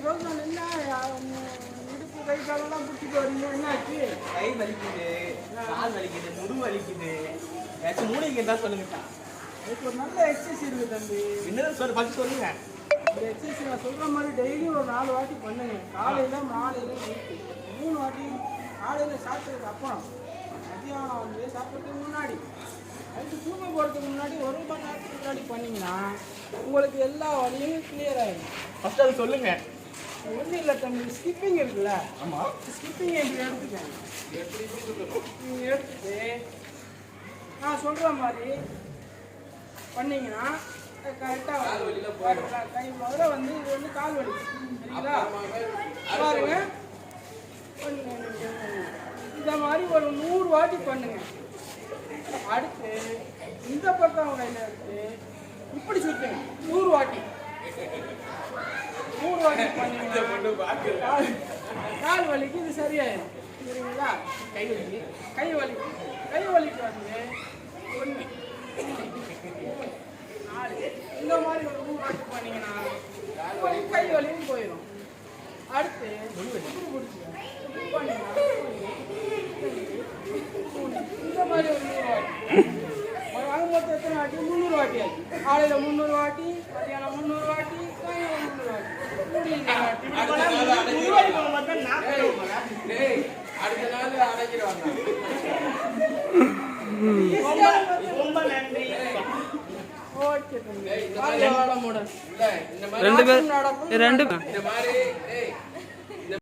சொல்றேன் என்ன இடுப்பு கை காலெல்லாம் பிடிச்சிட்டு வரீங்க என்னாச்சு? கை வலிக்குது, கால் வலிக்குது, முடு வலிக்குது. ஏதாச்சும் மூளைக்கு தான் சொல்லுங்கக்கா. அதுக்கு ஒரு நல்ல எக்ஸசைஸ் இருக்கு தம்பி. என்னதான் ஃபர்ஸ்ட் சொல்லுங்க. இந்த எக்ஸசைஸ் நான் சொல்ற மாதிரி டெய்லி ஒரு 4 வாட்டி பண்ணுங்க. காலையில மாலையில நைட்டு 3 வாட்டி. காலையில சாப்பிட்டதுக்கு அப்புறம், மதியானம் வந்து சாப்பிட்றதுக்கு முன்னாடி, அதுக்கு தூங்க போகிறதுக்கு முன்னாடி 1 மணி நேரத்துக்கு முன்னாடி பண்ணிங்கன்னா உங்களுக்கு எல்லா வழியும் கிளியர் ஆகிடும். ஃபர்ஸ்ட் அது சொல்லுங்க. ஒன்றும் இல்லை தம்பி, ஸ்கிப்பிங் இருக்குல்ல, ஆமாம், ஸ்கிப்பிங் இப்படி எடுத்துக்கேன். நீங்கள் எடுத்துட்டு நான் சொல்கிற மாதிரி பண்ணிங்கன்னா கரெக்டாக கை முதல்ல வந்து இது வந்து கால் வலி சரிங்களா? பாருங்க, இந்த மாதிரி ஒரு 100 வாட்டி பண்ணுங்க. அடுத்து இந்த பக்கம் கையில் எடுத்து இப்படி சுற்றுங்க 100 வாட்டி. 100 வாட்டி பண்ணீங்கன்னா கால் வலிக்கு இது சரியாயிடும் சரிங்களா? கை வலிக்கு வந்து 1 4 இந்த மாதிரி ஒரு 100 வாட்டி பண்ணீங்கன்னா கை வலியும் போயிடும். அடுத்து இந்த மாதிரி ஒரு 100 வாட்டி மொத்தம் எத்தனை வாட்டி? 300 வாட்டி ஆச்சு. காலையில் 300 வாட்டி, மத்தியானம் 300 வாட்டி, சாயங்காலம் 300 வாட்டி. அடுத்த நாள் அடைஞ்சிருவாங்க. ரொம்ப நன்றி. ஓகே இந்த மாதிரி